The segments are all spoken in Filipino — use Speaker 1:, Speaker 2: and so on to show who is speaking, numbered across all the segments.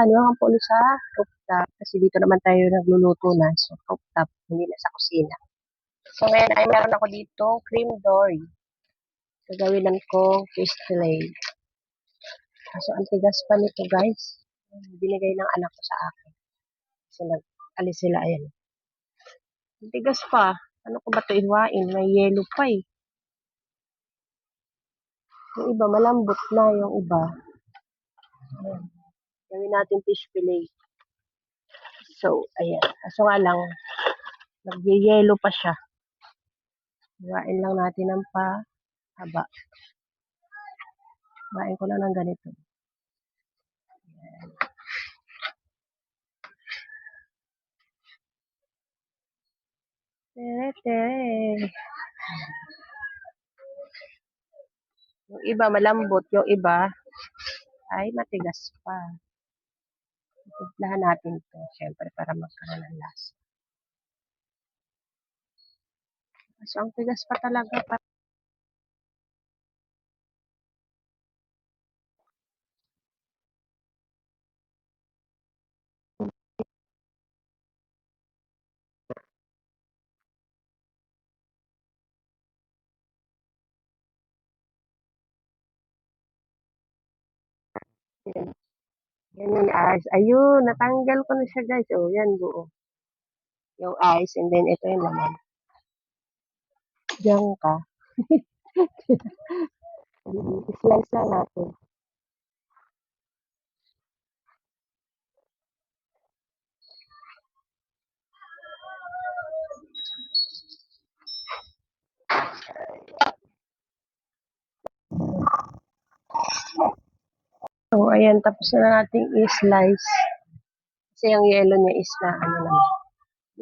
Speaker 1: Ano po sa rooftop. Kasi dito naman tayo nagluluto na. So, rooftop, hindi na sa kusina. So, ngayon ay meron ako dito cream dory. Gagawinan ko fish fillet. So, ang tigas pa nito, guys. Binigay ng anak ko sa akin. So, nag-alis sila, ayan. Ang tigas pa. Ano ko ba ito iwain? May yellow pa eh. Yung iba, malambot na yung iba. Ayan. Gawin natin fish fillet. So, ayan. Kaso nga lang, nag-yellow pa siya. Iwain lang natin ng haba. Iwain ko lang ng ganito. Ayan. Tere. Yung iba malambot, yung iba ay matigas pa. Timplahan natin to, syempre, para magkaroon ng lasa. So, ang tigas pa talaga. Yan yung ice. Ayun, natanggal ko na siya, guys. Oh, yan, buo. Yung ice, and then ito yung laman. Diyan ka. I-slice lang natin. So, ayan, tapos na natin i-slice. Kasi yung yellow niya is na, ano naman,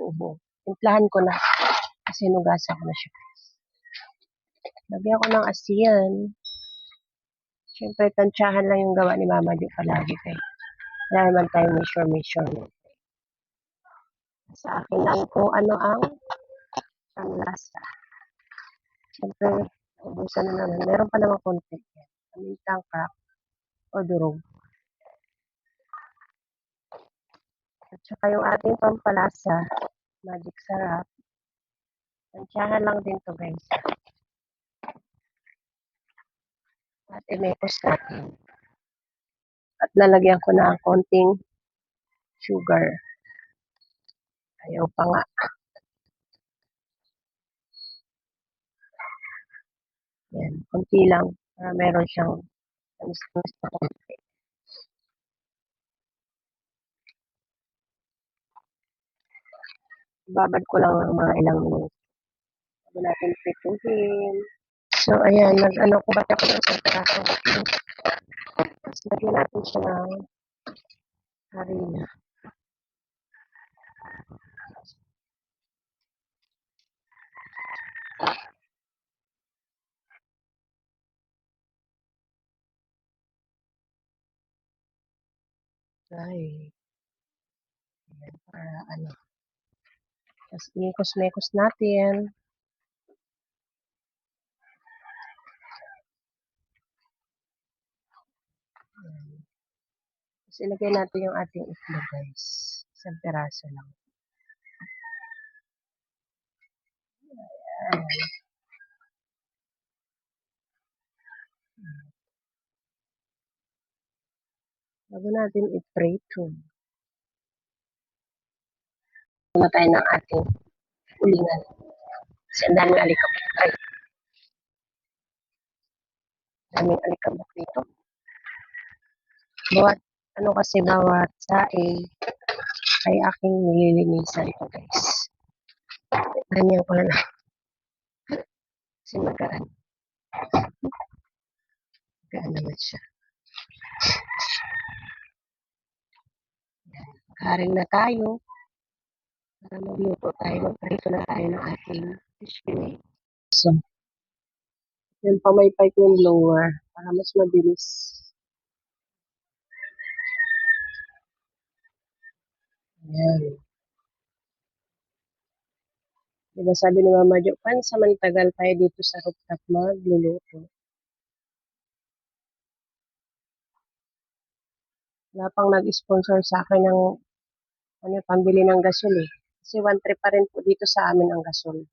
Speaker 1: ubo. Timplahan ko na. Kasi nugasan ko na siya. Lagyan ko ng asin. Siyempre, tansyahan lang yung gawa ni Mama Di palagi kayo. Wala naman tayong measure. Sa akin lang kung ano ang lasa. Siyempre, ubusan na naman. Meron pa naman konti. Amintang crack o durog. At saka yung ating pampalasa, magic sarap. Tansyahan lang din to, guys. At imekos natin. At lalagyan ko na ang konting sugar. Ayaw pa nga. Yan, konti lang. Para meron siyang tamis-tamis na konti. Babad ko lang ng mga ilang minuto. Bago natin prituhin. So, ayan, nag-ano ko ba ako ng isang peraso. Tapos, lagyan natin siya ng harina. Ay, ayan, para ano. Tapos, ikos-mekos natin. Ayan. Tapos, ilagay natin yung ating itlog, guys. Isang peraso lang. Ayan. Bago natin i-prito. Muna tayo ng ating ulingan. Kasi ang daming alikabok. Ay, daming alikabok dito. Bawat saing ay aking nililinisan ito, guys. Ganyan ko na lang. Kasi magaan naman siya. Karing na tayo. Para magluto tayo. Magprito na tayo ng ating fish fillet. So, yan pamaypay ko yung blower para mas mabilis. Ayan. Diba sabi ni Mama Jo, pansamantagal tayo dito sa rooftop magluluto. Wala pang nag-sponsor sa akin ng pambili ng gasol eh. Kasi 1 trip pa rin po dito sa amin ang gasol.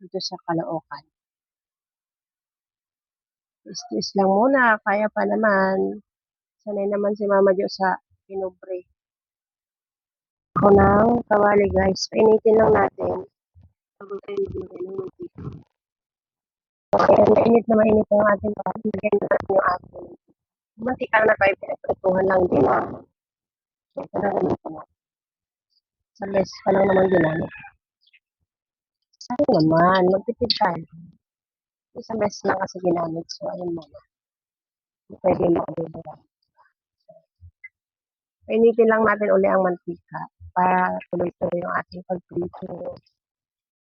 Speaker 1: Dito sa Caloocan. Is lang muna, kaya pa naman. Sanay naman si Mama Jo sa pinobre. Ako ng kawali guys, painitin lang natin. Bago tayo maglagay ng mantika. Okay, mainit na mainit ang ating pan. Lagyan natin yung ating mantika na tayo pinagprituhan lang din. So, ito na naman po. Sa less pa lang naman ginamit. Sa akin naman, magtipid tayo. Isang beses lang kasi ginamit. So, ayun muna. Hindi pwede makabibira. Painitin lang natin uli ang mantika para tuloy-tuloy yung ating pagprito.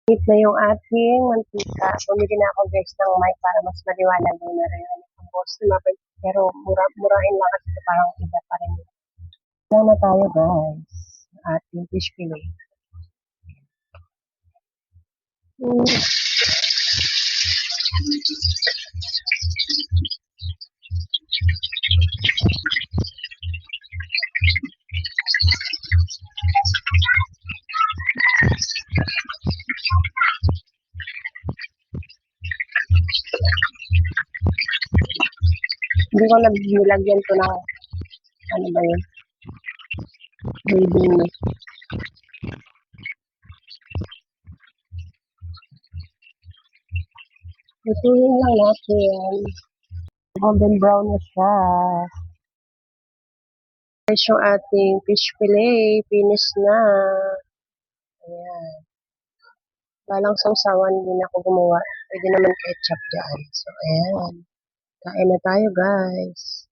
Speaker 1: Init na yung ating mantika. Bumili na ako guys ng mic para mas maliwanag yung narinig ang boss. Pero murahin lang kasi parang iba pa rin. Lang na tayo guys. Ating fish fillet. Hindi ko nilagyan to ng ano ba yun? Baby. Lutuin lang natin. Golden brown na siya. Guys, yung ating fish fillet, finish na. Ayan. Balang sausawan din ako gumawa. Pwede naman ketchup dyan. So, ayan. Kain na tayo, guys.